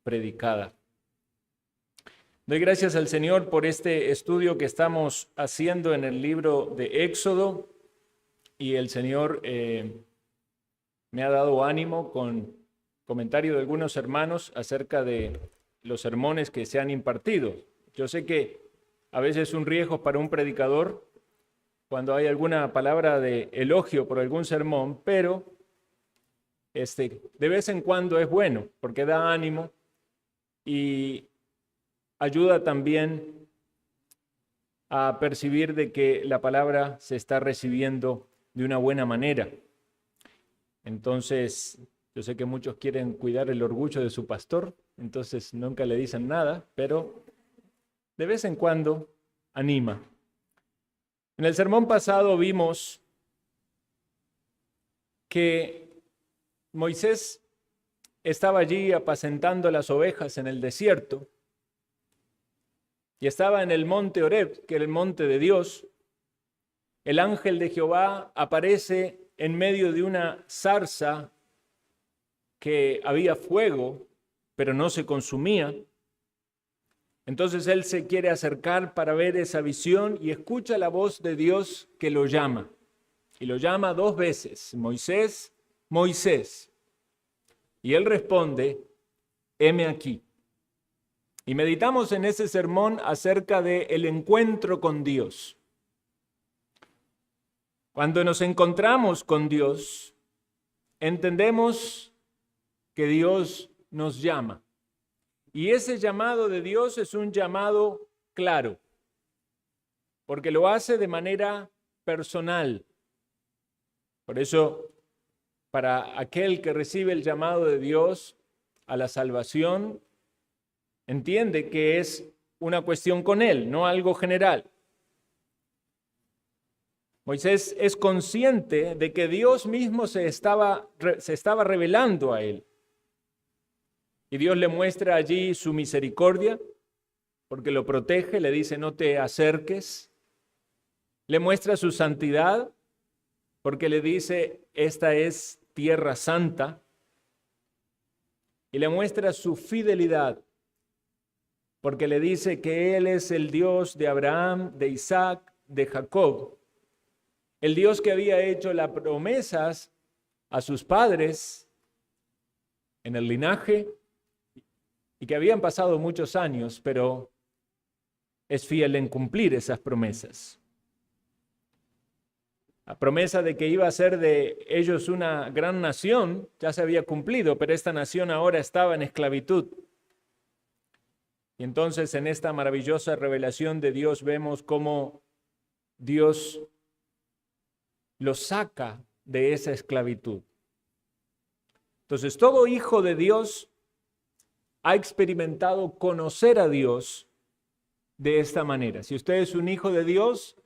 predicada. Doy gracias al Señor por este estudio que estamos haciendo en el libro de Éxodo, y el Señor me ha dado ánimo con comentario de algunos hermanos acerca de los sermones que se han impartido. Yo sé que a veces es un riesgo para un predicador cuando hay alguna palabra de elogio por algún sermón, pero de vez en cuando es bueno porque da ánimo y ayuda también a percibir de que la palabra se está recibiendo de una buena manera. Entonces, yo sé que muchos quieren cuidar el orgullo de su pastor, entonces nunca le dicen nada, pero de vez en cuando anima. En el sermón pasado vimos que Moisés estaba allí apacentando las ovejas en el desierto y estaba en el monte Horeb, que era el monte de Dios. El ángel de Jehová aparece en medio de una zarza que había fuego, pero no se consumía. Entonces él se quiere acercar para ver esa visión y escucha la voz de Dios que lo llama. Y lo llama 2 veces, Moisés, Moisés. Y él responde, heme aquí. Y meditamos en ese sermón acerca del encuentro con Dios. Cuando nos encontramos con Dios, entendemos que Dios nos llama. Y ese llamado de Dios es un llamado claro, porque lo hace de manera personal. Por eso, para aquel que recibe el llamado de Dios a la salvación, entiende que es una cuestión con él, no algo general. Moisés es consciente de que Dios mismo se estaba revelando a él. Y Dios le muestra allí su misericordia, porque lo protege, le dice no te acerques. Le muestra su santidad, porque le dice esta es tierra santa. Y le muestra su fidelidad, porque le dice que Él es el Dios de Abraham, de Isaac, de Jacob. El Dios que había hecho las promesas a sus padres en el linaje y que habían pasado muchos años, pero es fiel en cumplir esas promesas. La promesa de que iba a ser de ellos una gran nación ya se había cumplido, pero esta nación ahora estaba en esclavitud. Y entonces en esta maravillosa revelación de Dios vemos cómo Dios los saca de esa esclavitud. Entonces todo hijo de Dios ha experimentado conocer a Dios de esta manera. Si usted es un hijo de Dios,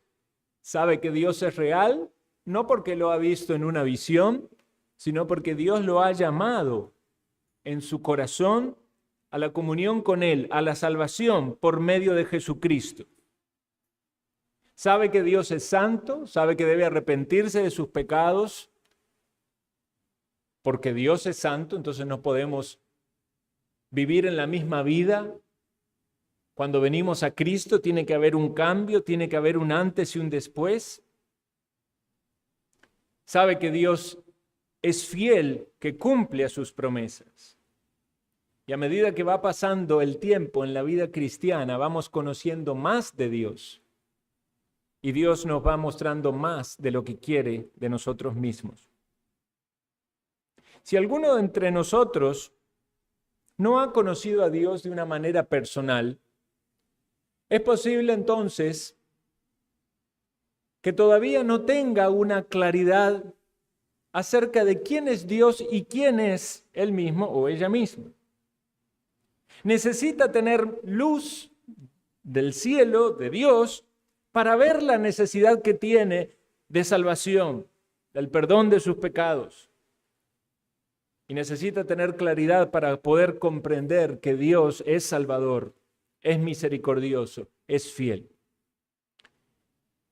sabe que Dios es real, no porque lo ha visto en una visión, sino porque Dios lo ha llamado en su corazón a la comunión con Él, a la salvación por medio de Jesucristo. Sabe que Dios es santo, sabe que debe arrepentirse de sus pecados, porque Dios es santo, entonces no podemos vivir en la misma vida. Cuando venimos a Cristo tiene que haber un cambio, tiene que haber un antes y un después. Sabe que Dios es fiel, que cumple a sus promesas. Y a medida que va pasando el tiempo en la vida cristiana, vamos conociendo más de Dios. Y Dios nos va mostrando más de lo que quiere de nosotros mismos. Si alguno de entre nosotros no ha conocido a Dios de una manera personal, es posible entonces que todavía no tenga una claridad acerca de quién es Dios y quién es él mismo o ella misma. Necesita tener luz del cielo, de Dios, para ver la necesidad que tiene de salvación, del perdón de sus pecados. Y necesita tener claridad para poder comprender que Dios es salvador, es misericordioso, es fiel.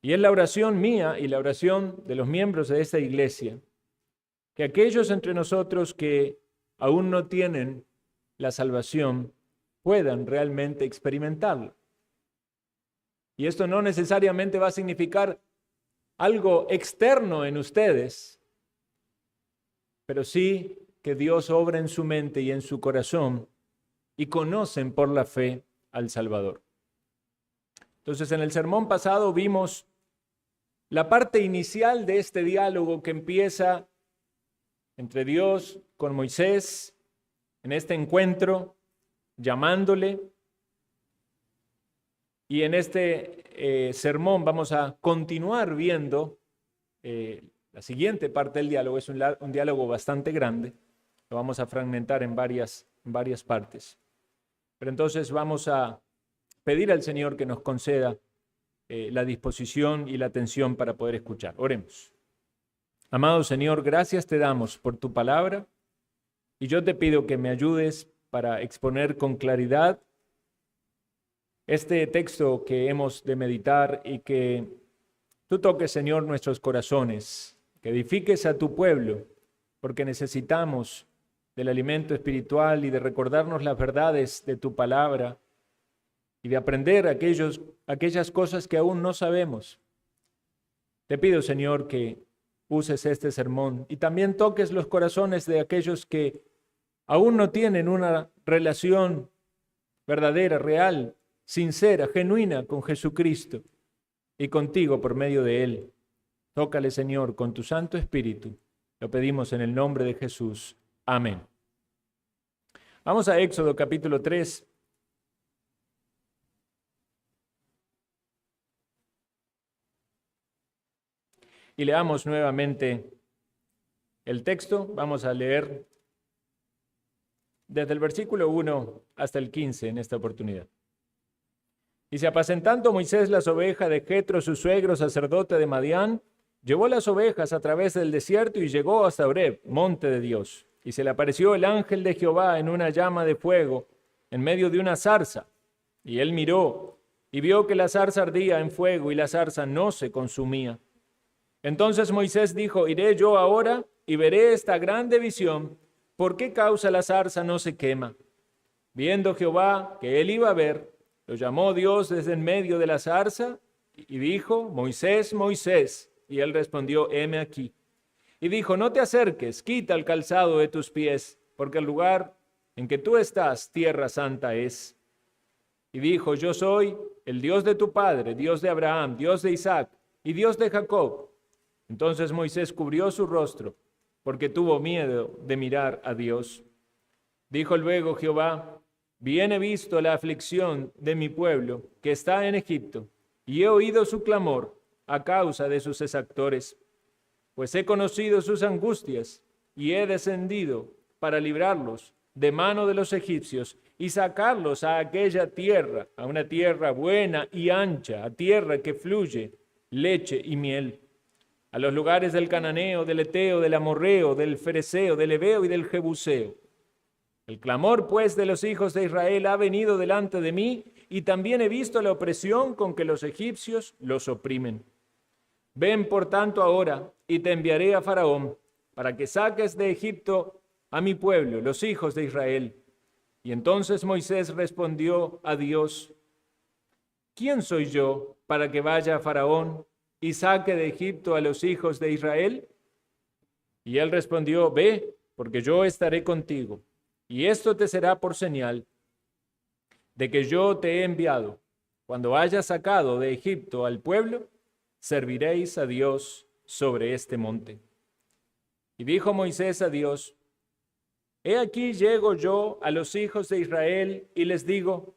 Y es la oración mía y la oración de los miembros de esta iglesia, que aquellos entre nosotros que aún no tienen la salvación puedan realmente experimentarla. Y esto no necesariamente va a significar algo externo en ustedes, pero sí que Dios obra en su mente y en su corazón y conocen por la fe al Salvador. Entonces, en el sermón pasado vimos la parte inicial de este diálogo que empieza entre Dios con Moisés en este encuentro, llamándole. Y en este sermón vamos a continuar viendo la siguiente parte del diálogo. Es un diálogo bastante grande. Lo vamos a fragmentar en varias partes. Pero entonces vamos a pedir al Señor que nos conceda la disposición y la atención para poder escuchar. Oremos. Amado Señor, gracias te damos por tu palabra y yo te pido que me ayudes para exponer con claridad este texto que hemos de meditar y que tú toques, Señor, nuestros corazones, que edifiques a tu pueblo, porque necesitamos del alimento espiritual y de recordarnos las verdades de tu palabra y de aprender aquellas cosas que aún no sabemos. Te pido, Señor, que uses este sermón y también toques los corazones de aquellos que aún no tienen una relación verdadera, real, sincera, genuina con Jesucristo y contigo por medio de Él. Tócale, Señor, con tu Santo Espíritu. Lo pedimos en el nombre de Jesús. Amén. Vamos a Éxodo capítulo 3. Y leamos nuevamente el texto. Vamos a leer desde el versículo 1 hasta el 15 en esta oportunidad. Dice: apacentando Moisés las ovejas de Jetro, su suegro, sacerdote de Madián, llevó las ovejas a través del desierto y llegó hasta Horeb, monte de Dios. Y se le apareció el ángel de Jehová en una llama de fuego, en medio de una zarza. Y él miró y vio que la zarza ardía en fuego y la zarza no se consumía. Entonces Moisés dijo: iré yo ahora y veré esta grande visión. ¿Por qué causa la zarza no se quema? Viendo Jehová que él iba a ver, lo llamó Dios desde en medio de la zarza y dijo: Moisés, Moisés. Y él respondió: heme aquí. Y dijo: no te acerques, quita el calzado de tus pies, porque el lugar en que tú estás, tierra santa es. Y dijo: yo soy el Dios de tu padre, Dios de Abraham, Dios de Isaac y Dios de Jacob. Entonces Moisés cubrió su rostro, porque tuvo miedo de mirar a Dios. Dijo luego Jehová: bien he visto la aflicción de mi pueblo que está en Egipto, y he oído su clamor a causa de sus exactores. Pues he conocido sus angustias, y he descendido para librarlos de mano de los egipcios, y sacarlos a aquella tierra, a una tierra buena y ancha, a tierra que fluye leche y miel, a los lugares del cananeo, del eteo, del amorreo, del fereceo, del heveo y del jebuseo. El clamor, pues, de los hijos de Israel ha venido delante de mí, y también he visto la opresión con que los egipcios los oprimen. Ven, por tanto, ahora, y te enviaré a Faraón, para que saques de Egipto a mi pueblo, los hijos de Israel. Y entonces Moisés respondió a Dios: ¿quién soy yo para que vaya a Faraón y saque de Egipto a los hijos de Israel? Y él respondió: ve, porque yo estaré contigo, y esto te será por señal de que yo te he enviado. Cuando hayas sacado de Egipto al pueblo, serviréis a Dios sobre este monte. Y dijo Moisés a Dios: he aquí llego yo a los hijos de Israel y les digo: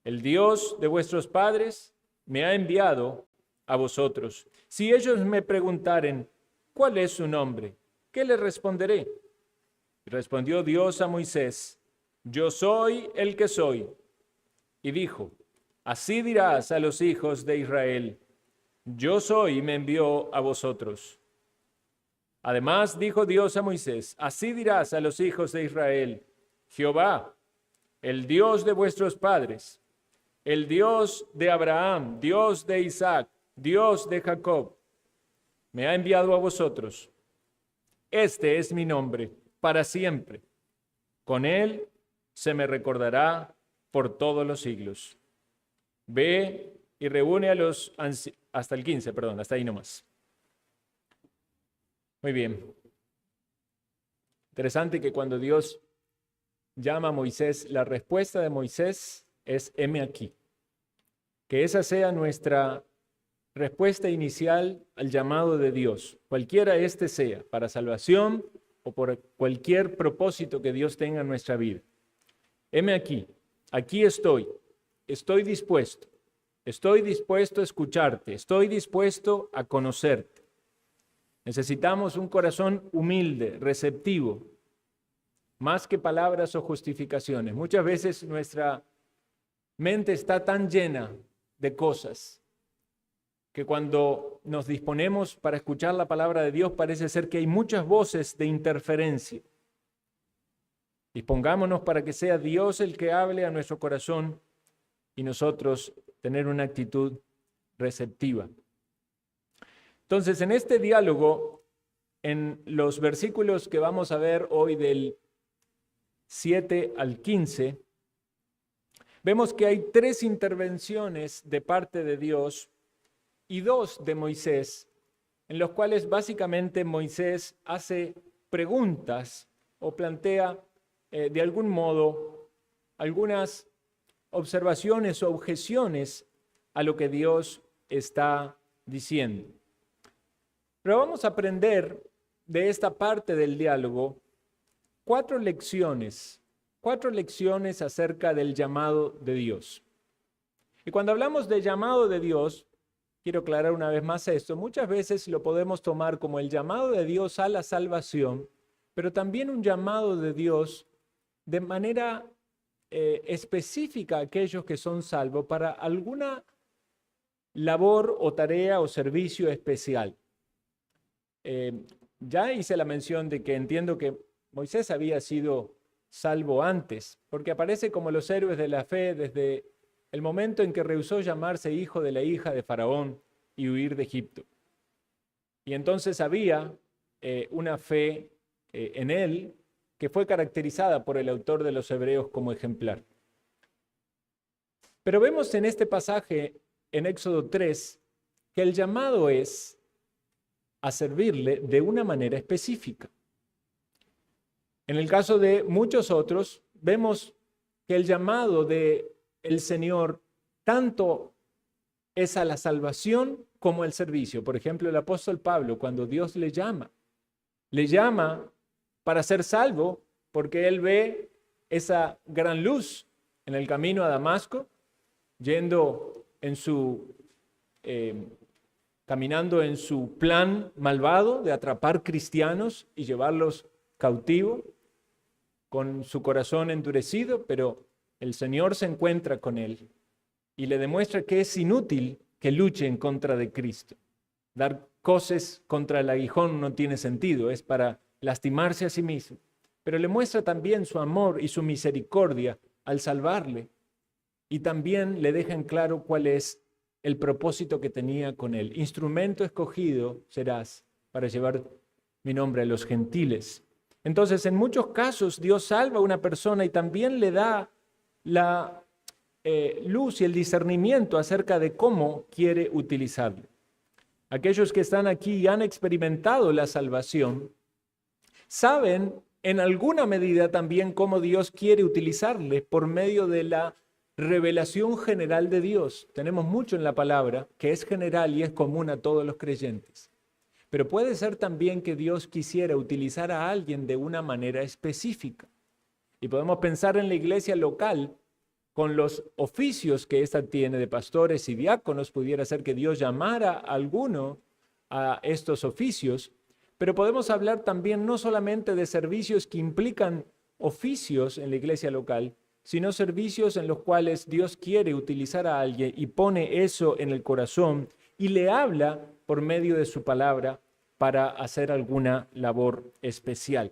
el Dios de vuestros padres me ha enviado a vosotros. Si ellos me preguntaren: ¿cuál es su nombre?, ¿qué les responderé? Y respondió Dios a Moisés: yo soy el que soy. Y dijo: así dirás a los hijos de Israel: yo soy y me envió a vosotros. Además dijo Dios a Moisés: así dirás a los hijos de Israel: Jehová, el Dios de vuestros padres, el Dios de Abraham, Dios de Isaac, Dios de Jacob, me ha enviado a vosotros. Este es mi nombre para siempre. Con él se me recordará por todos los siglos. Ve y reúne a los hasta el 15, perdón, hasta ahí nomás. Muy bien. Interesante que cuando Dios llama a Moisés, la respuesta de Moisés es: heme aquí. Que esa sea nuestra respuesta inicial al llamado de Dios, cualquiera este sea, para salvación o por cualquier propósito que Dios tenga en nuestra vida. Heme aquí, aquí estoy dispuesto a escucharte, estoy dispuesto a conocerte. Necesitamos un corazón humilde, receptivo, más que palabras o justificaciones. Muchas veces nuestra mente está tan llena de cosas que cuando nos disponemos para escuchar la palabra de Dios parece ser que hay muchas voces de interferencia. Dispongámonos para que sea Dios el que hable a nuestro corazón y nosotros tener una actitud receptiva. Entonces, en este diálogo, en los versículos que vamos a ver hoy del 7 al 15, vemos que hay 3 intervenciones de parte de Dios y 2 de Moisés, en los cuales básicamente Moisés hace preguntas o plantea de algún modo algunas observaciones o objeciones a lo que Dios está diciendo. Pero vamos a aprender de esta parte del diálogo 4 lecciones acerca del llamado de Dios. Y cuando hablamos de llamado de Dios, quiero aclarar una vez más esto, muchas veces lo podemos tomar como el llamado de Dios a la salvación, pero también un llamado de Dios de manera específica a aquellos que son salvos para alguna labor o tarea o servicio especial. Ya hice la mención de que entiendo que Moisés había sido salvo antes, porque aparece como los héroes de la fe desde el momento en que rehusó llamarse hijo de la hija de Faraón y huir de Egipto. Y entonces había una fe en él que fue caracterizada por el autor de los Hebreos como ejemplar. Pero vemos en este pasaje, en Éxodo 3, que el llamado es a servirle de una manera específica. En el caso de muchos otros, vemos que el llamado del Señor tanto es a la salvación como al servicio. Por ejemplo, el apóstol Pablo, cuando Dios le llama para ser salvo, porque él ve esa gran luz en el camino a Damasco, yendo en caminando en su plan malvado de atrapar cristianos y llevarlos cautivos, con su corazón endurecido, pero el Señor se encuentra con él y le demuestra que es inútil que luche en contra de Cristo. Dar coces contra el aguijón no tiene sentido, es para lastimarse a sí mismo. Pero le muestra también su amor y su misericordia al salvarle, y también le deja en claro cuál es el propósito que tenía con él. Instrumento escogido serás para llevar mi nombre a los gentiles. Entonces, en muchos casos, Dios salva a una persona y también le da la luz y el discernimiento acerca de cómo quiere utilizarlo. Aquellos que están aquí y han experimentado la salvación, saben en alguna medida también cómo Dios quiere utilizarle por medio de la revelación general de Dios. Tenemos mucho en la palabra que es general y es común a todos los creyentes. Pero puede ser también que Dios quisiera utilizar a alguien de una manera específica. Y podemos pensar en la iglesia local con los oficios que ésta tiene de pastores y diáconos. Pudiera ser que Dios llamara a alguno a estos oficios, pero podemos hablar también no solamente de servicios que implican oficios en la iglesia local, sino servicios en los cuales Dios quiere utilizar a alguien y pone eso en el corazón y le habla por medio de su palabra para hacer alguna labor especial.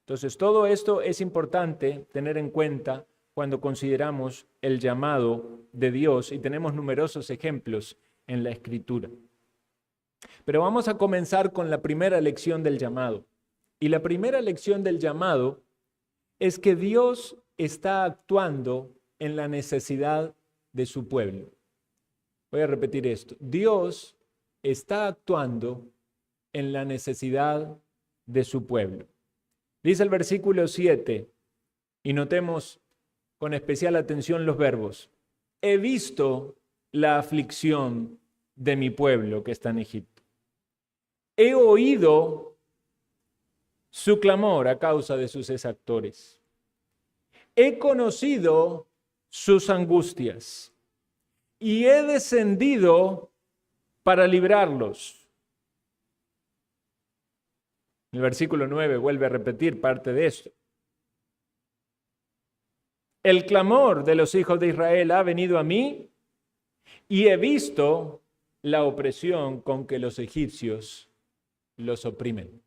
Entonces, todo esto es importante tener en cuenta cuando consideramos el llamado de Dios, y tenemos numerosos ejemplos en la Escritura. Pero vamos a comenzar con la primera lección del llamado. Y la primera lección del llamado es que Dios está actuando en la necesidad de su pueblo. Voy a repetir esto. Dios está actuando en la necesidad de su pueblo. Dice el versículo 7, y notemos con especial atención los verbos. He visto la aflicción de mi pueblo que está en Egipto. He oído su clamor a causa de sus exactores. He conocido sus angustias y he descendido para librarlos. El versículo 9 vuelve a repetir parte de esto. El clamor de los hijos de Israel ha venido a mí y he visto la opresión con que los egipcios los oprimen.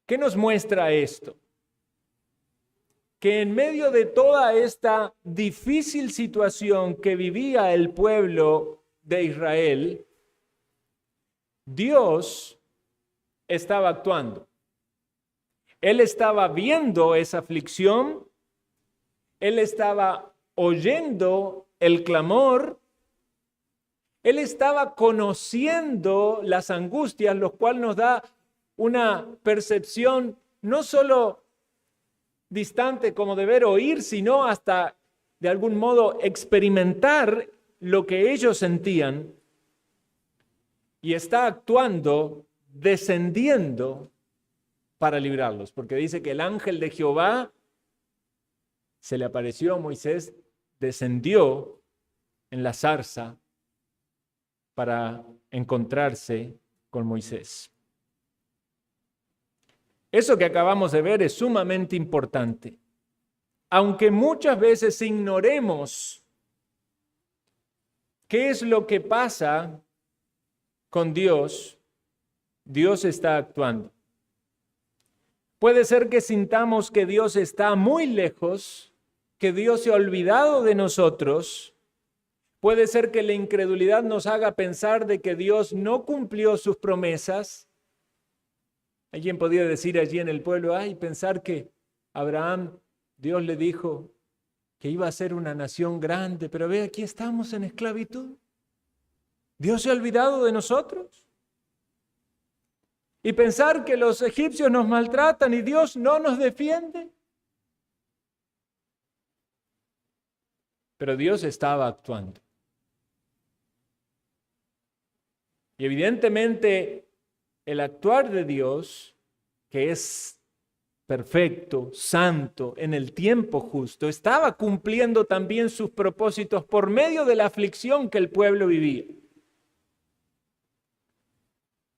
¿Qué nos muestra esto? Que en medio de toda esta difícil situación que vivía el pueblo de Israel, Dios estaba actuando. Él estaba viendo esa aflicción, Él estaba oyendo el clamor, Él estaba conociendo las angustias, lo cual nos da una percepción no solo distante como de ver o oír, sino hasta de algún modo experimentar lo que ellos sentían, y está actuando, descendiendo para librarlos, porque dice que el ángel de Jehová se le apareció a Moisés, descendió en la zarza para encontrarse con Moisés. Eso que acabamos de ver es sumamente importante. Aunque muchas veces ignoremos qué es lo que pasa con Dios, Dios está actuando. Puede ser que sintamos que Dios está muy lejos, que Dios se ha olvidado de nosotros. Puede ser que la incredulidad nos haga pensar de que Dios no cumplió sus promesas. Alguien podría decir allí en el pueblo, pensar que Abraham, Dios le dijo que iba a ser una nación grande, pero ve, aquí estamos en esclavitud. ¿Dios se ha olvidado de nosotros? Y pensar que los egipcios nos maltratan y Dios no nos defiende. Pero Dios estaba actuando. Y evidentemente el actuar de Dios, que es perfecto, santo, en el tiempo justo, estaba cumpliendo también sus propósitos por medio de la aflicción que el pueblo vivía.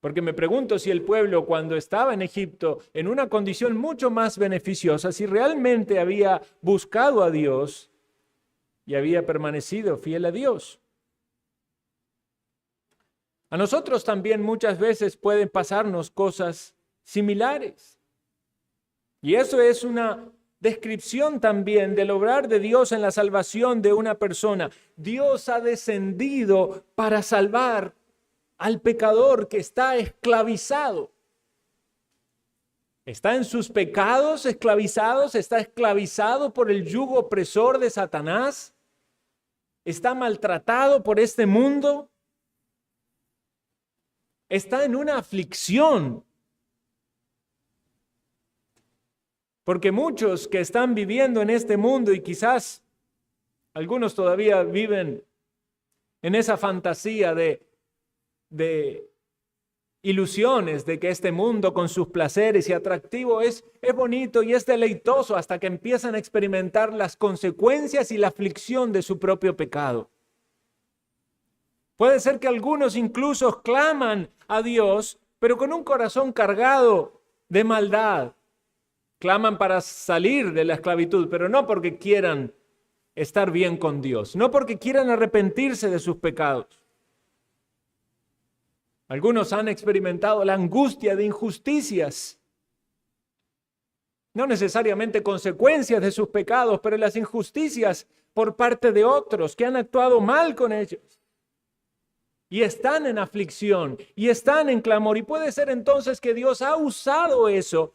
Porque me pregunto si el pueblo, cuando estaba en Egipto, en una condición mucho más beneficiosa, si realmente había buscado a Dios y había permanecido fiel a Dios. A nosotros también muchas veces pueden pasarnos cosas similares. Y eso es una descripción también del obrar de Dios en la salvación de una persona. Dios ha descendido para salvar al pecador que está esclavizado. Está en sus pecados esclavizados, está esclavizado por el yugo opresor de Satanás, está maltratado por este mundo, está en una aflicción. Porque muchos que están viviendo en este mundo, y quizás algunos todavía viven en esa fantasía de ilusiones de que este mundo con sus placeres y atractivo es bonito y es deleitoso, hasta que empiezan a experimentar las consecuencias y la aflicción de su propio pecado. Puede ser que algunos incluso claman a Dios, pero con un corazón cargado de maldad. Claman para salir de la esclavitud, pero no porque quieran estar bien con Dios, no porque quieran arrepentirse de sus pecados. Algunos han experimentado la angustia de injusticias, no necesariamente consecuencias de sus pecados, pero las injusticias por parte de otros que han actuado mal con ellos. Y están en aflicción, y están en clamor, y puede ser entonces que Dios ha usado eso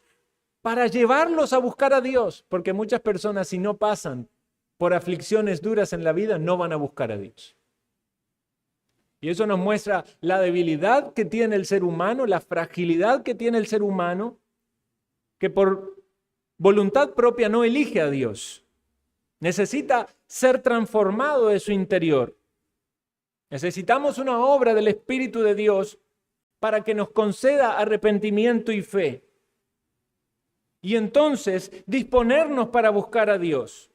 para llevarlos a buscar a Dios, porque muchas personas, si no pasan por aflicciones duras en la vida, no van a buscar a Dios. Y eso nos muestra la debilidad que tiene el ser humano, la fragilidad que tiene el ser humano, que por voluntad propia no elige a Dios. Necesita ser transformado de su interior. Necesitamos una obra del Espíritu de Dios para que nos conceda arrepentimiento y fe. Y entonces disponernos para buscar a Dios.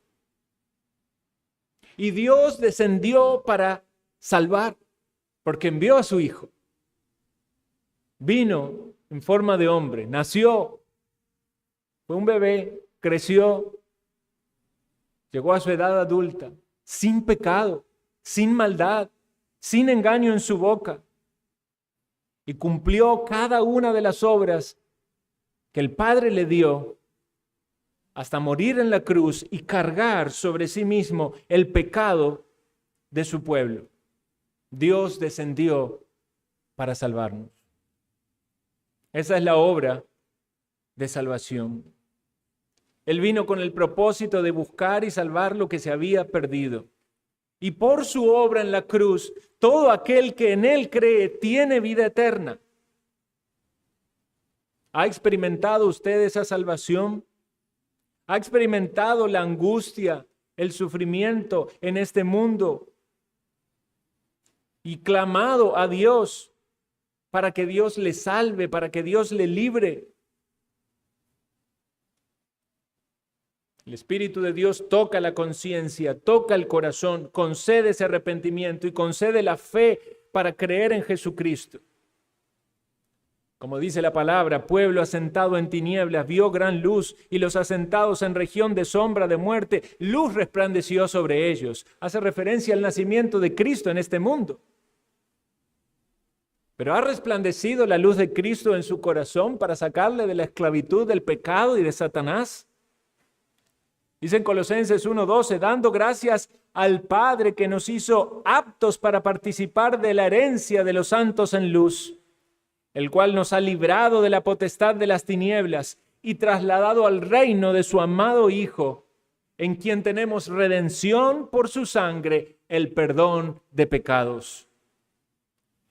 Y Dios descendió para salvar, porque envió a su Hijo. Vino en forma de hombre, nació, fue un bebé, creció, llegó a su edad adulta, sin pecado, sin maldad, sin engaño en su boca. Y cumplió cada una de las obras que el Padre le dio hasta morir en la cruz y cargar sobre sí mismo el pecado de su pueblo. Dios descendió para salvarnos. Esa es la obra de salvación. Él vino con el propósito de buscar y salvar lo que se había perdido. Y por su obra en la cruz, todo aquel que en Él cree tiene vida eterna. ¿Ha experimentado usted esa salvación? ¿Ha experimentado la angustia, el sufrimiento en este mundo? Y clamado a Dios para que Dios le salve, para que Dios le libre. El Espíritu de Dios toca la conciencia, toca el corazón, concede ese arrepentimiento y concede la fe para creer en Jesucristo. Como dice la palabra, pueblo asentado en tinieblas vio gran luz, y los asentados en región de sombra de muerte, luz resplandeció sobre ellos. Hace referencia al nacimiento de Cristo en este mundo. Pero ¿ha resplandecido la luz de Cristo en su corazón para sacarle de la esclavitud del pecado y de Satanás? Dice en Colosenses 1:12, dando gracias al Padre que nos hizo aptos para participar de la herencia de los santos en luz, el cual nos ha librado de la potestad de las tinieblas y trasladado al reino de su amado Hijo, en quien tenemos redención por su sangre, el perdón de pecados.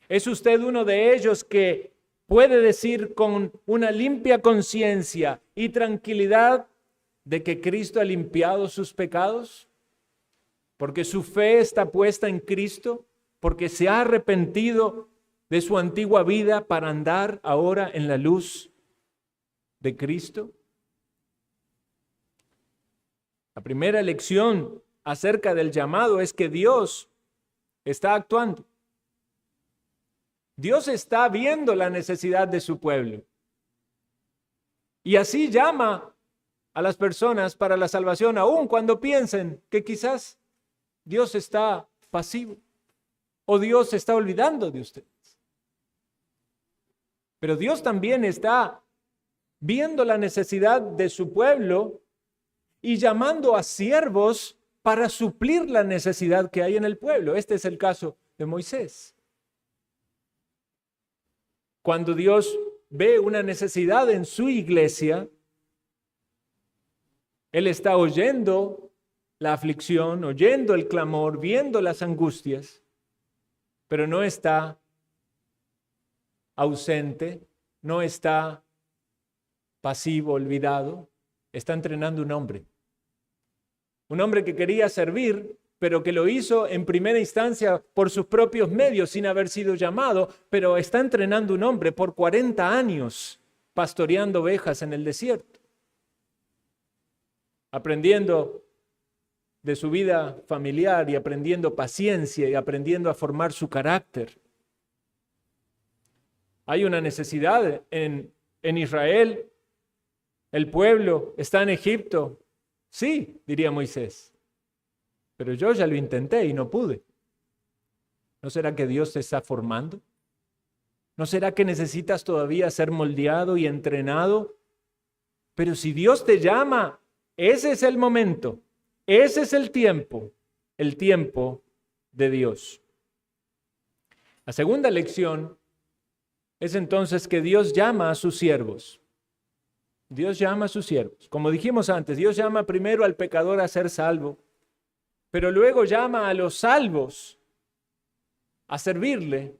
¿Es usted uno de ellos que puede decir con una limpia conciencia y tranquilidad de que Cristo ha limpiado sus pecados? Porque su fe está puesta en Cristo, porque se ha arrepentido de su antigua vida para andar ahora en la luz de Cristo. La primera lección acerca del llamado es que Dios está actuando. Dios está viendo la necesidad de su pueblo. Y así llama a las personas para la salvación, aun cuando piensen que quizás Dios está pasivo o Dios se está olvidando de ustedes. Pero Dios también está viendo la necesidad de su pueblo y llamando a siervos para suplir la necesidad que hay en el pueblo. Este es el caso de Moisés. Cuando Dios ve una necesidad en su iglesia, Él está oyendo la aflicción, oyendo el clamor, viendo las angustias, pero no está ausente, no está pasivo, olvidado. Está entrenando un hombre que quería servir, pero que lo hizo en primera instancia por sus propios medios, sin haber sido llamado, pero está entrenando un hombre por 40 años pastoreando ovejas en el desierto, aprendiendo de su vida familiar y aprendiendo paciencia y aprendiendo a formar su carácter. Hay una necesidad en Israel. El pueblo está en Egipto. Sí, diría Moisés. Pero yo ya lo intenté y no pude. ¿No será que Dios te está formando? ¿No será que necesitas todavía ser moldeado y entrenado? Pero si Dios te llama, ese es el momento, ese es el tiempo de Dios. La segunda lección es entonces que Dios llama a sus siervos. Dios llama a sus siervos. Como dijimos antes, Dios llama primero al pecador a ser salvo, pero luego llama a los salvos a servirle,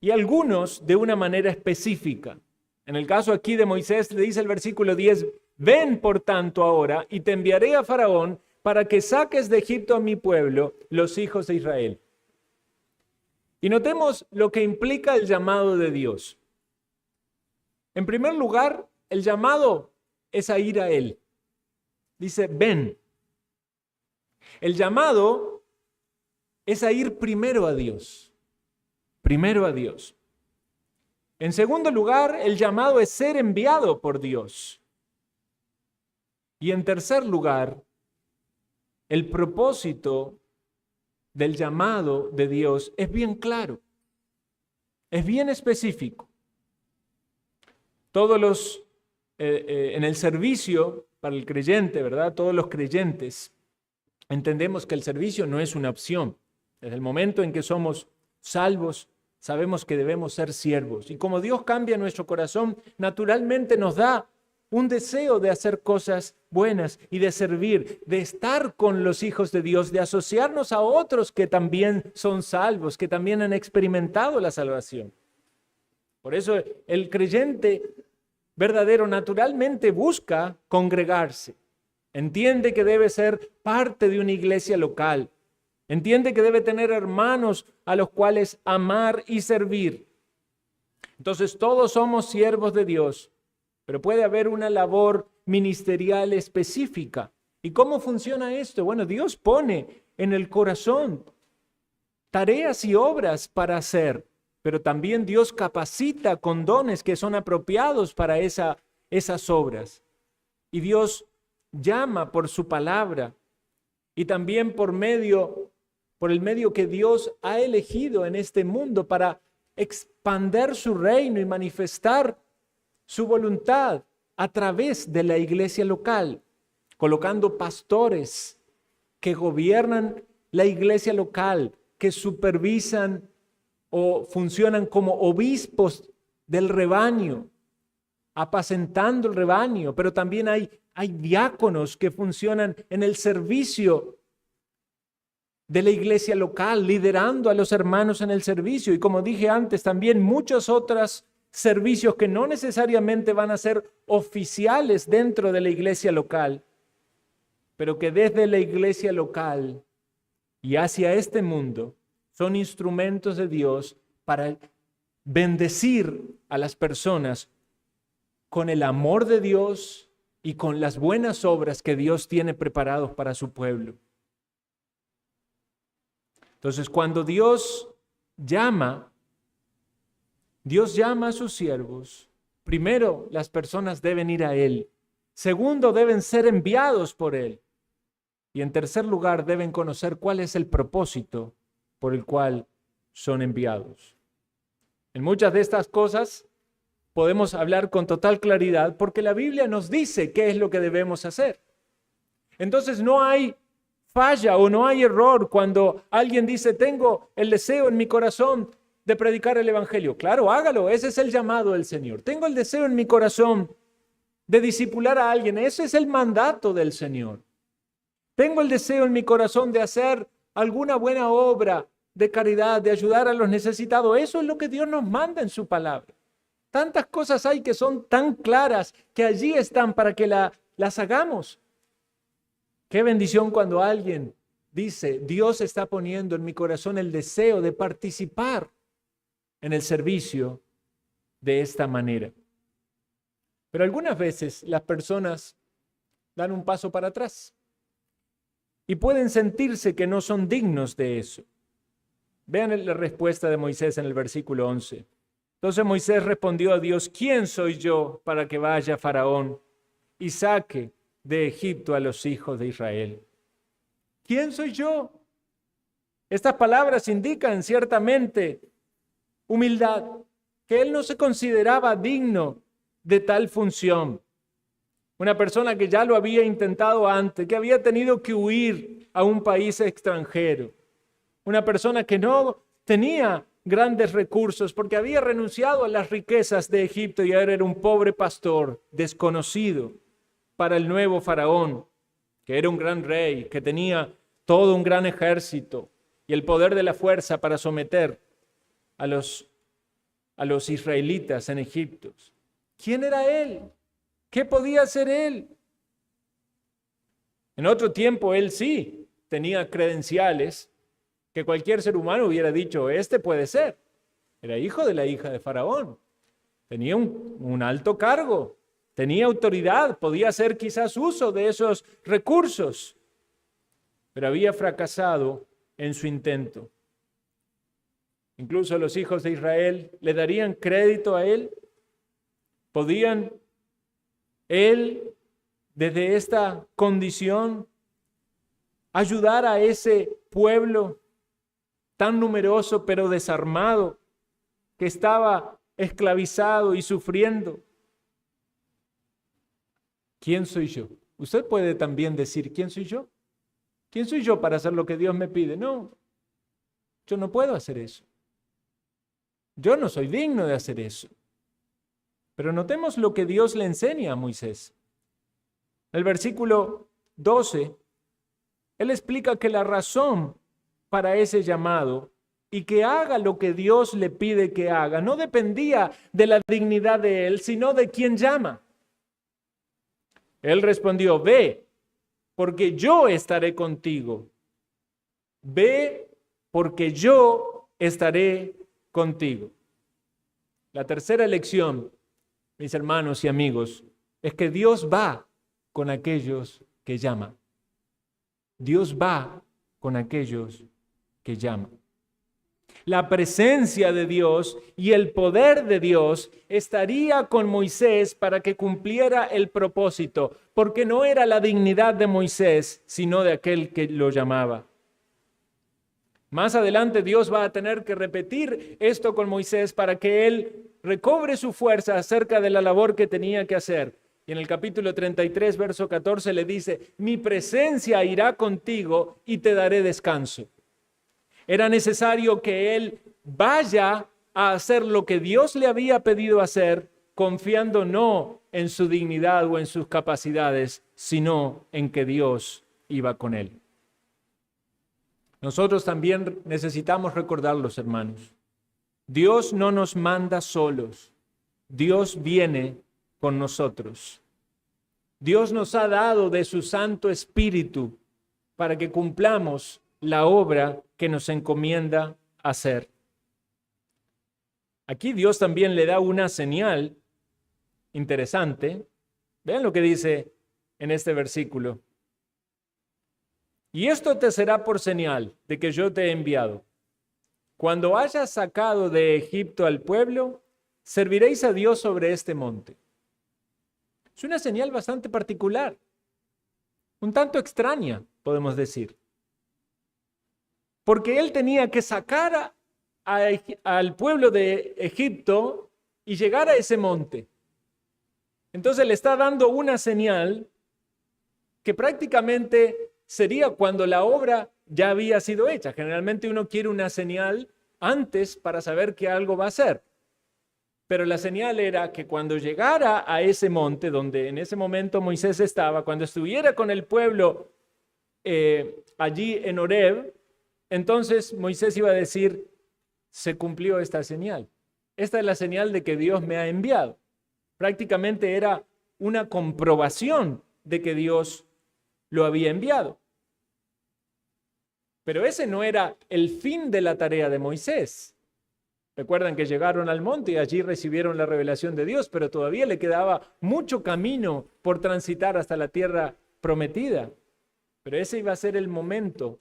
y algunos de una manera específica. En el caso aquí de Moisés le dice el versículo 10, ven por tanto ahora y te enviaré a Faraón para que saques de Egipto a mi pueblo, los hijos de Israel. Y notemos lo que implica el llamado de Dios. En primer lugar, el llamado es a ir a Él. Dice, ven. El llamado es a ir primero a Dios. Primero a Dios. En segundo lugar, el llamado es ser enviado por Dios. Y en tercer lugar, el propósito del llamado de Dios es bien claro, es bien específico. Todos los, en el servicio para el creyente, ¿verdad? Todos los creyentes entendemos que el servicio no es una opción. Desde el momento en que somos salvos, sabemos que debemos ser siervos. Y como Dios cambia nuestro corazón, naturalmente nos da un deseo de hacer cosas buenas y de servir, de estar con los hijos de Dios, de asociarnos a otros que también son salvos, que también han experimentado la salvación. Por eso el creyente verdadero naturalmente busca congregarse. Entiende que debe ser parte de una iglesia local. Entiende que debe tener hermanos a los cuales amar y servir. Entonces todos somos siervos de Dios, pero puede haber una labor ministerial específica. ¿Y cómo funciona esto? Bueno, Dios pone en el corazón tareas y obras para hacer, pero también Dios capacita con dones que son apropiados para esas obras. Y Dios llama por su palabra y también por el medio que Dios ha elegido en este mundo para expander su reino y manifestar su voluntad a través de la iglesia local, colocando pastores que gobiernan la iglesia local, que supervisan o funcionan como obispos del rebaño, apacentando el rebaño, pero también hay diáconos que funcionan en el servicio de la iglesia local, liderando a los hermanos en el servicio. Y como dije antes, también muchos otros servicios que no necesariamente van a ser oficiales dentro de la iglesia local, pero que desde la iglesia local y hacia este mundo son instrumentos de Dios para bendecir a las personas con el amor de Dios y con las buenas obras que Dios tiene preparados para su pueblo. Entonces, cuando Dios llama a sus siervos. Primero, las personas deben ir a Él. Segundo, deben ser enviados por Él. Y en tercer lugar, deben conocer cuál es el propósito por el cual son enviados. En muchas de estas cosas podemos hablar con total claridad porque la Biblia nos dice qué es lo que debemos hacer. Entonces no hay falla o no hay error cuando alguien dice, tengo el deseo en mi corazón de predicar el evangelio. Claro, hágalo, ese es el llamado del Señor. Tengo el deseo en mi corazón de discipular a alguien, ese es el mandato del Señor. Tengo el deseo en mi corazón de hacer alguna buena obra de caridad, de ayudar a los necesitados. Eso es lo que Dios nos manda en su palabra. Tantas cosas hay que son tan claras que allí están para que las hagamos. Qué bendición cuando alguien dice, Dios está poniendo en mi corazón el deseo de participar en el servicio de esta manera. Pero algunas veces las personas dan un paso para atrás y pueden sentirse que no son dignos de eso. Vean la respuesta de Moisés en el versículo 11. Entonces Moisés respondió a Dios, ¿quién soy yo para que vaya Faraón y saque de Egipto a los hijos de Israel? ¿Quién soy yo? Estas palabras indican ciertamente humildad, que él no se consideraba digno de tal función. Una persona que ya lo había intentado antes, que había tenido que huir a un país extranjero. Una persona que no tenía grandes recursos, porque había renunciado a las riquezas de Egipto y ahora era un pobre pastor desconocido para el nuevo faraón, que era un gran rey, que tenía todo un gran ejército y el poder de la fuerza para someter a los israelitas en Egipto. ¿Quién era él? ¿Qué podía hacer él? En otro tiempo él sí tenía credenciales que cualquier ser humano hubiera dicho, este puede ser. Era hijo de la hija de Faraón. Tenía un alto cargo, tenía autoridad, podía hacer quizás uso de esos recursos, pero había fracasado en su intento. Incluso los hijos de Israel le darían crédito a él. ¿Podían él, desde esta condición, ayudar a ese pueblo tan numeroso pero desarmado, que estaba esclavizado y sufriendo? ¿Quién soy yo? Usted puede también decir, ¿quién soy yo? ¿Quién soy yo para hacer lo que Dios me pide? No, yo no puedo hacer eso. Yo no soy digno de hacer eso. Pero notemos lo que Dios le enseña a Moisés. El versículo 12, él explica que la razón para ese llamado y que haga lo que Dios le pide que haga no dependía de la dignidad de él, sino de quien llama. Él respondió, ve, porque yo estaré contigo. Ve, porque yo estaré contigo. La tercera lección, mis hermanos y amigos, es que Dios va con aquellos que llaman. Dios va con aquellos que llaman. La presencia de Dios y el poder de Dios estaría con Moisés para que cumpliera el propósito, porque no era la dignidad de Moisés, sino de aquel que lo llamaba. Más adelante Dios va a tener que repetir esto con Moisés para que él recobre su fuerza acerca de la labor que tenía que hacer. Y en el capítulo 33, verso 14 le dice, mi presencia irá contigo y te daré descanso. Era necesario que él vaya a hacer lo que Dios le había pedido hacer, confiando no en su dignidad o en sus capacidades, sino en que Dios iba con él. Nosotros también necesitamos recordarlos, hermanos. Dios no nos manda solos. Dios viene con nosotros. Dios nos ha dado de su Santo Espíritu para que cumplamos la obra que nos encomienda hacer. Aquí Dios también le da una señal interesante. Vean lo que dice en este versículo. Y esto te será por señal de que yo te he enviado. Cuando hayas sacado de Egipto al pueblo, serviréis a Dios sobre este monte. Es una señal bastante particular, un tanto extraña, podemos decir. Porque él tenía que sacar al pueblo de Egipto y llegar a ese monte. Entonces le está dando una señal que prácticamente sería cuando la obra ya había sido hecha. Generalmente uno quiere una señal antes para saber que algo va a hacer. Pero la señal era que cuando llegara a ese monte, donde en ese momento Moisés estaba, cuando estuviera con el pueblo allí en Horeb, entonces Moisés iba a decir, se cumplió esta señal. Esta es la señal de que Dios me ha enviado. Prácticamente era una comprobación de que Dios lo había enviado. Pero ese no era el fin de la tarea de Moisés. Recuerdan que llegaron al monte y allí recibieron la revelación de Dios, pero todavía le quedaba mucho camino por transitar hasta la tierra prometida. Pero ese iba a ser el momento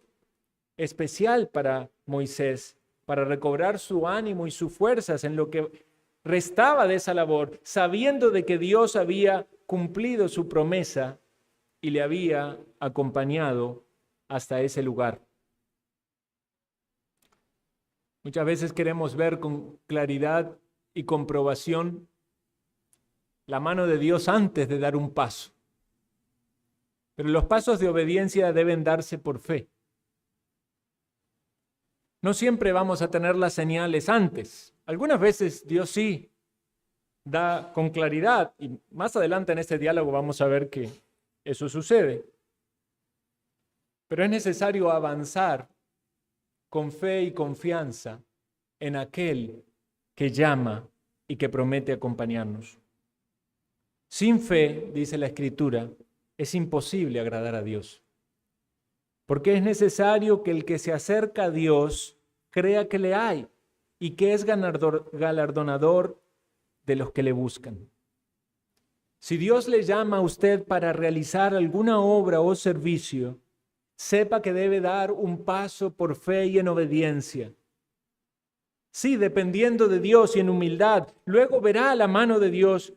especial para Moisés, para recobrar su ánimo y sus fuerzas en lo que restaba de esa labor, sabiendo de que Dios había cumplido su promesa y le había acompañado hasta ese lugar. Muchas veces queremos ver con claridad y comprobación la mano de Dios antes de dar un paso. Pero los pasos de obediencia deben darse por fe. No siempre vamos a tener las señales antes. Algunas veces Dios sí da con claridad, y más adelante en este diálogo vamos a ver que eso sucede. Pero es necesario avanzar con fe y confianza en aquel que llama y que promete acompañarnos. Sin fe, dice la Escritura, es imposible agradar a Dios. Porque es necesario que el que se acerca a Dios crea que le hay y que es galardonador de los que le buscan. Si Dios le llama a usted para realizar alguna obra o servicio, sepa que debe dar un paso por fe y en obediencia. Sí, dependiendo de Dios y en humildad, luego verá la mano de Dios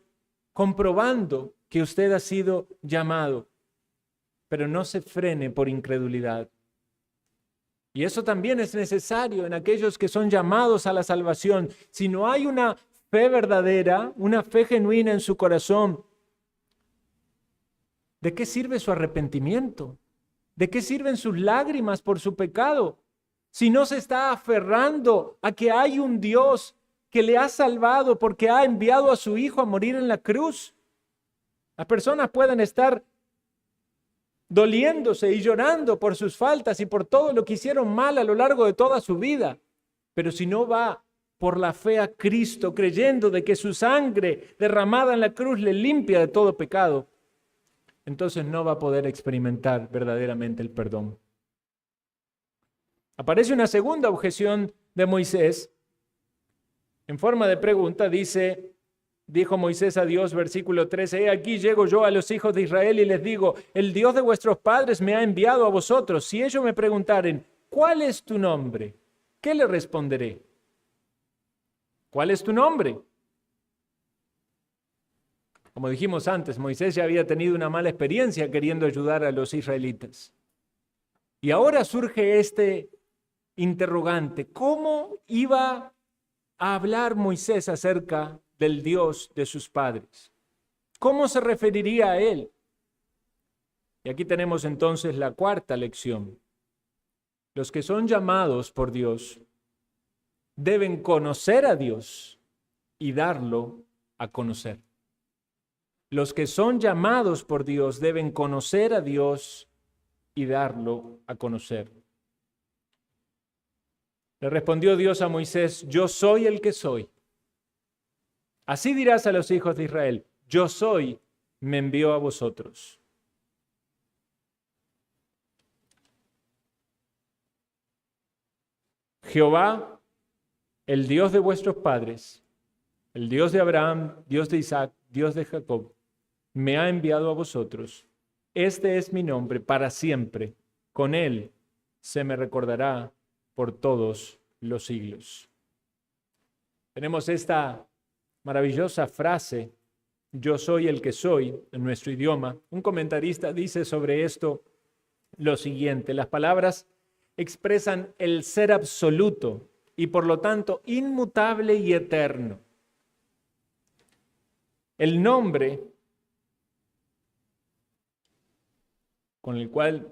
comprobando que usted ha sido llamado, pero no se frene por incredulidad. Y eso también es necesario en aquellos que son llamados a la salvación. Si no hay una fe verdadera, una fe genuina en su corazón, ¿de qué sirve su arrepentimiento? ¿De qué sirven sus lágrimas por su pecado? Si no se está aferrando a que hay un Dios que le ha salvado porque ha enviado a su Hijo a morir en la cruz. Las personas pueden estar doliéndose y llorando por sus faltas y por todo lo que hicieron mal a lo largo de toda su vida. Pero si no va por la fe a Cristo, creyendo de que su sangre derramada en la cruz le limpia de todo pecado, entonces no va a poder experimentar verdaderamente el perdón. Aparece una segunda objeción de Moisés. En forma de pregunta dijo Moisés a Dios, versículo 13, «He aquí llego yo a los hijos de Israel y les digo, el Dios de vuestros padres me ha enviado a vosotros. Si ellos me preguntaren, ¿cuál es tu nombre? ¿Qué le responderé? ¿Cuál es tu nombre?» Como dijimos antes, Moisés ya había tenido una mala experiencia queriendo ayudar a los israelitas. Y ahora surge este interrogante, ¿cómo iba a hablar Moisés acerca del Dios de sus padres? ¿Cómo se referiría a él? Y aquí tenemos entonces la cuarta lección. Los que son llamados por Dios deben conocer a Dios y darlo a conocer. Los que son llamados por Dios deben conocer a Dios y darlo a conocer. Le respondió Dios a Moisés, yo soy el que soy. Así dirás a los hijos de Israel, yo soy, me envió a vosotros. Jehová, el Dios de vuestros padres, el Dios de Abraham, Dios de Isaac, Dios de Jacob, me ha enviado a vosotros. Este es mi nombre para siempre. Con él se me recordará por todos los siglos. Tenemos esta maravillosa frase, yo soy el que soy, en nuestro idioma. Un comentarista dice sobre esto lo siguiente, las palabras expresan el ser absoluto y por lo tanto inmutable y eterno. El nombre con el cual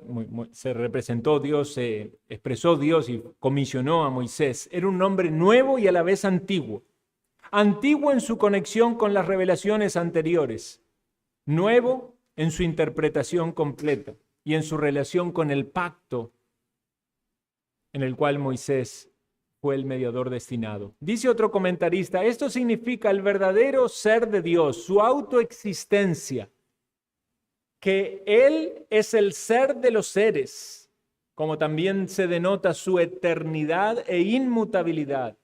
se representó Dios, se expresó Dios y comisionó a Moisés, era un nombre nuevo y a la vez antiguo. Antiguo en su conexión con las revelaciones anteriores, nuevo en su interpretación completa y en su relación con el pacto en el cual Moisés fue el mediador destinado. Dice otro comentarista, esto significa el verdadero ser de Dios, su autoexistencia, que Él es el ser de los seres, como también se denota su eternidad e inmutabilidad,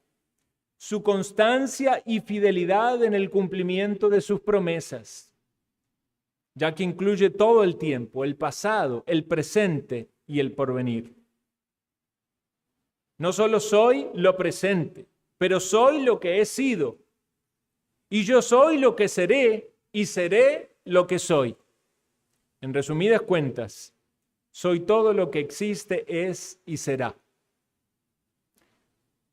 su constancia y fidelidad en el cumplimiento de sus promesas, ya que incluye todo el tiempo, el pasado, el presente y el porvenir. No solo soy lo presente, pero soy lo que he sido, y yo soy lo que seré y seré lo que soy. En resumidas cuentas, soy todo lo que existe, es y será.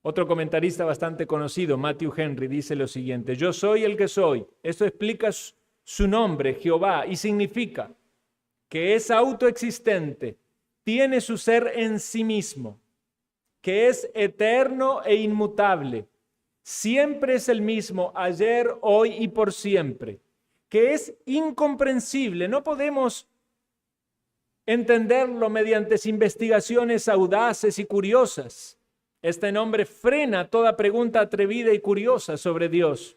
Otro comentarista bastante conocido, Matthew Henry, dice lo siguiente, yo soy el que soy. Esto explica su nombre, Jehová, y significa que es autoexistente, tiene su ser en sí mismo. que es eterno e inmutable, siempre es el mismo, ayer, hoy y por siempre, que es incomprensible, no podemos entenderlo mediante investigaciones audaces y curiosas. Este nombre frena toda pregunta atrevida y curiosa sobre Dios,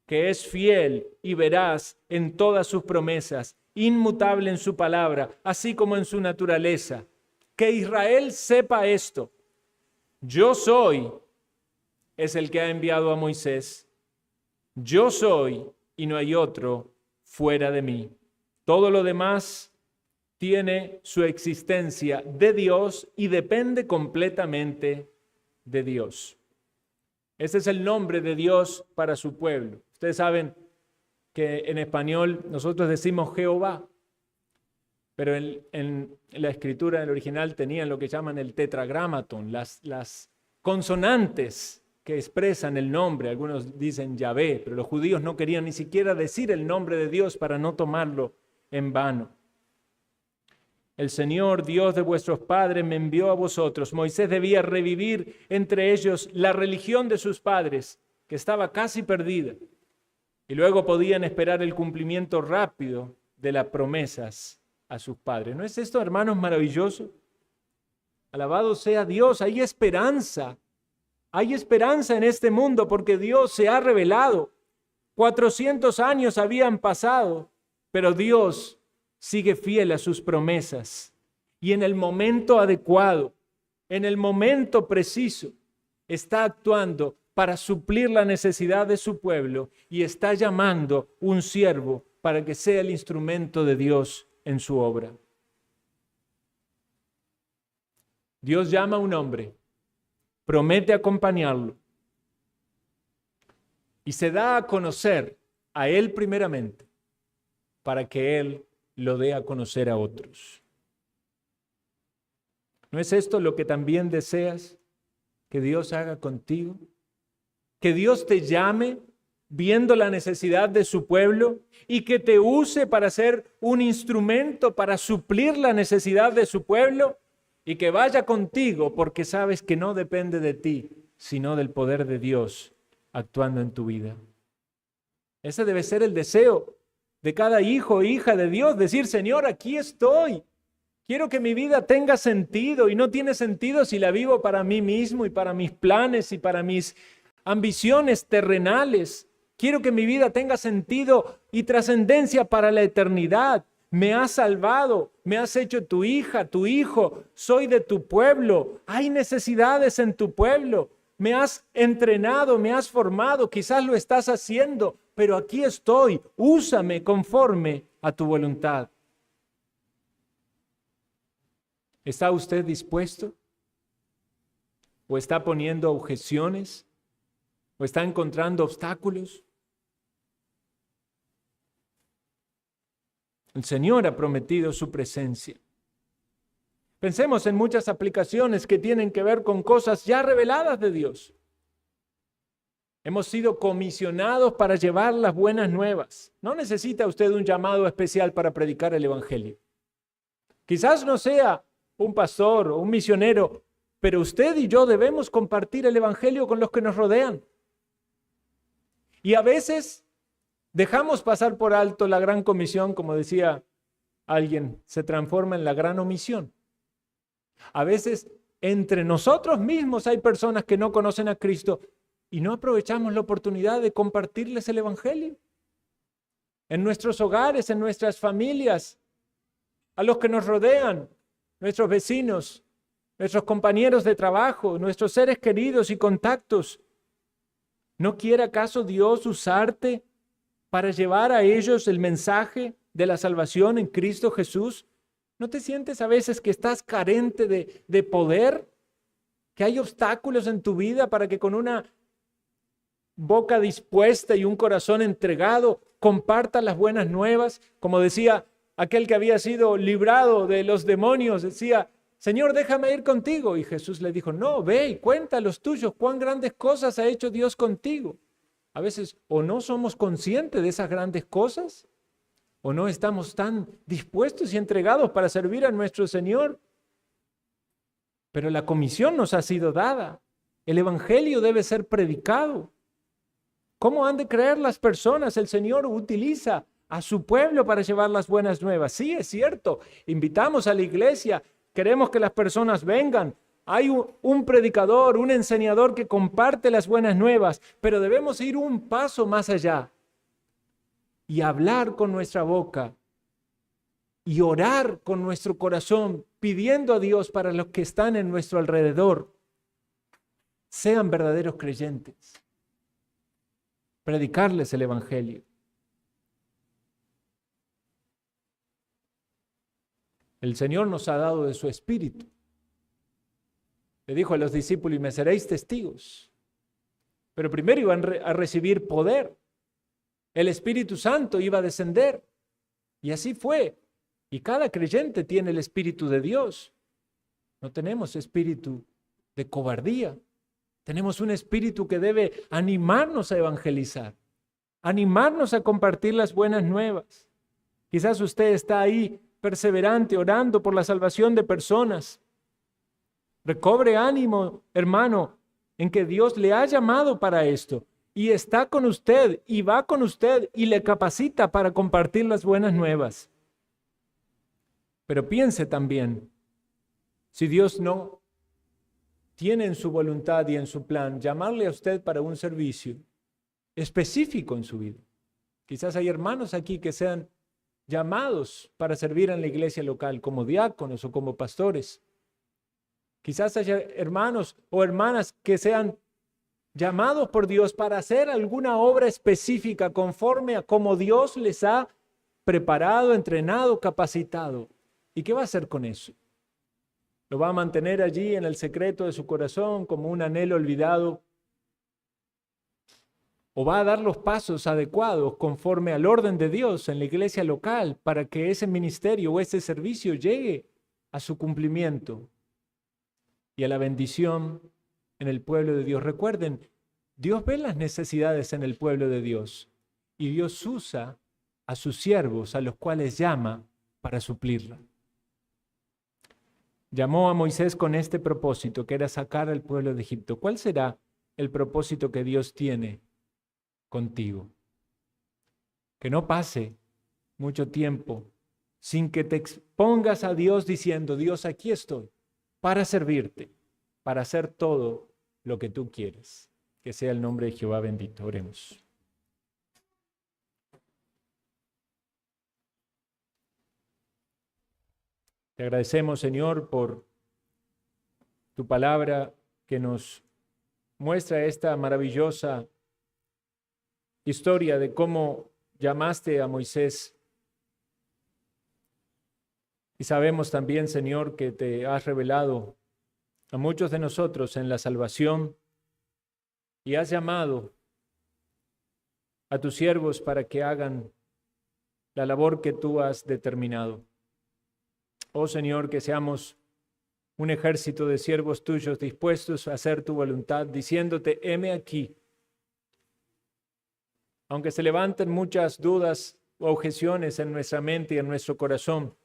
que es fiel y veraz en todas sus promesas, inmutable en su palabra, así como en su naturaleza. Que Israel sepa esto. Yo soy, es el que ha enviado a Moisés. Yo soy y no hay otro fuera de mí. Todo lo demás tiene su existencia de Dios y depende completamente de Dios. Ese es el nombre de Dios para su pueblo. Ustedes saben que en español nosotros decimos Jehová, pero en la escritura, en el original, tenían lo que llaman el tetragramaton, las consonantes que expresan el nombre. Algunos dicen Yahvé, pero los judíos no querían ni siquiera decir el nombre de Dios para no tomarlo en vano. El Señor, Dios de vuestros padres, me envió a vosotros. Moisés debía revivir entre ellos la religión de sus padres, que estaba casi perdida. Y luego podían esperar el cumplimiento rápido de las promesas a sus padres. ¿No es esto, hermanos, maravilloso? Alabado sea Dios, hay esperanza. Hay esperanza en este mundo porque Dios se ha revelado. 400 años habían pasado, pero Dios sigue fiel a sus promesas. Y en el momento adecuado, en el momento preciso, está actuando para suplir la necesidad de su pueblo y está llamando un siervo para que sea el instrumento de Dios en su obra. Dios llama a un hombre, promete acompañarlo y se da a conocer a él primeramente para que él lo dé a conocer a otros. ¿No es esto lo que también deseas que Dios haga contigo? Que Dios te llame viendo la necesidad de su pueblo y que te use para ser un instrumento para suplir la necesidad de su pueblo y que vaya contigo porque sabes que no depende de ti, sino del poder de Dios actuando en tu vida. Ese debe ser el deseo de cada hijo e hija de Dios, decir, Señor, aquí estoy. Quiero que mi vida tenga sentido y no tiene sentido si la vivo para mí mismo y para mis planes y para mis ambiciones terrenales. Quiero que mi vida tenga sentido y trascendencia para la eternidad. Me has salvado, me has hecho tu hija, tu hijo, soy de tu pueblo. Hay necesidades en tu pueblo. Me has entrenado, me has formado, quizás lo estás haciendo, pero aquí estoy, úsame conforme a tu voluntad. ¿Está usted dispuesto? ¿O está poniendo objeciones? ¿O está encontrando obstáculos? El Señor ha prometido su presencia. Pensemos en muchas aplicaciones que tienen que ver con cosas ya reveladas de Dios. Hemos sido comisionados para llevar las buenas nuevas. No necesita usted un llamado especial para predicar el Evangelio. Quizás no sea un pastor o un misionero, pero usted y yo debemos compartir el Evangelio con los que nos rodean. Y a veces dejamos pasar por alto la gran comisión, como decía alguien, se transforma en la gran omisión. A veces entre nosotros mismos hay personas que no conocen a Cristo y no aprovechamos la oportunidad de compartirles el Evangelio. En nuestros hogares, en nuestras familias, a los que nos rodean, nuestros vecinos, nuestros compañeros de trabajo, nuestros seres queridos y contactos. ¿No quiere acaso Dios usarte para llevar a ellos el mensaje de la salvación en Cristo Jesús? ¿No te sientes a veces que estás carente de poder? ¿Que hay obstáculos en tu vida para que con una boca dispuesta y un corazón entregado compartas las buenas nuevas? Como decía aquel que había sido librado de los demonios, decía, Señor, déjame ir contigo. Y Jesús le dijo, no, ve y cuenta a los tuyos cuán grandes cosas ha hecho Dios contigo. A veces o no somos conscientes de esas grandes cosas, o no estamos tan dispuestos y entregados para servir a nuestro Señor. Pero la comisión nos ha sido dada. El evangelio debe ser predicado. ¿Cómo han de creer las personas? El Señor utiliza a su pueblo para llevar las buenas nuevas. Sí, es cierto. Invitamos a la iglesia. Queremos que las personas vengan. Hay un predicador, un enseñador que comparte las buenas nuevas, pero debemos ir un paso más allá y hablar con nuestra boca y orar con nuestro corazón, pidiendo a Dios para los que están en nuestro alrededor, sean verdaderos creyentes. Predicarles el evangelio. El Señor nos ha dado de su espíritu. Le dijo a los discípulos: y me seréis testigos. Pero primero iban a recibir poder. El Espíritu Santo iba a descender. Y así fue. Y cada creyente tiene el Espíritu de Dios. No tenemos espíritu de cobardía. Tenemos un espíritu que debe animarnos a evangelizar, animarnos a compartir las buenas nuevas. Quizás usted está ahí perseverante, orando por la salvación de personas. Recobre ánimo, hermano, en que Dios le ha llamado para esto y está con usted y va con usted y le capacita para compartir las buenas nuevas. Pero piense también, si Dios no tiene en su voluntad y en su plan llamarle a usted para un servicio específico en su vida. Quizás hay hermanos aquí que sean llamados para servir en la iglesia local como diáconos o como pastores. Quizás haya hermanos o hermanas que sean llamados por Dios para hacer alguna obra específica conforme a cómo Dios les ha preparado, entrenado, capacitado. ¿Y qué va a hacer con eso? ¿Lo va a mantener allí en el secreto de su corazón como un anhelo olvidado? ¿O va a dar los pasos adecuados conforme al orden de Dios en la iglesia local para que ese ministerio o ese servicio llegue a su cumplimiento y a la bendición en el pueblo de Dios? Recuerden, Dios ve las necesidades en el pueblo de Dios y Dios usa a sus siervos, a los cuales llama para suplirla. Llamó a Moisés con este propósito, que era sacar al pueblo de Egipto. ¿Cuál será el propósito que Dios tiene contigo? Que no pase mucho tiempo sin que te expongas a Dios diciendo: Dios, aquí estoy para servirte, para hacer todo lo que tú quieres. Que sea el nombre de Jehová bendito. Oremos. Te agradecemos, Señor, por tu palabra que nos muestra esta maravillosa historia de cómo llamaste a Moisés. Y sabemos también, Señor, que te has revelado a muchos de nosotros en la salvación y has llamado a tus siervos para que hagan la labor que tú has determinado. Oh Señor, que seamos un ejército de siervos tuyos dispuestos a hacer tu voluntad, diciéndote: heme aquí. Aunque se levanten muchas dudas o objeciones en nuestra mente y en nuestro corazón,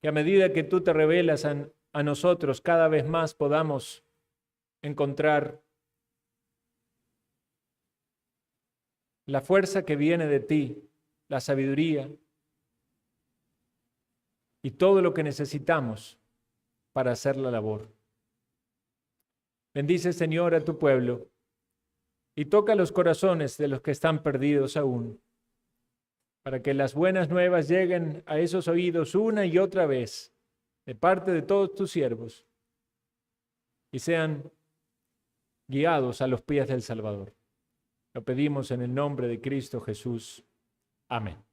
que a medida que tú te revelas a nosotros, cada vez más podamos encontrar la fuerza que viene de ti, la sabiduría y todo lo que necesitamos para hacer la labor. Bendice, Señor, a tu pueblo y toca los corazones de los que están perdidos aún, para que las buenas nuevas lleguen a esos oídos una y otra vez de parte de todos tus siervos y sean guiados a los pies del Salvador. Lo pedimos en el nombre de Cristo Jesús. Amén.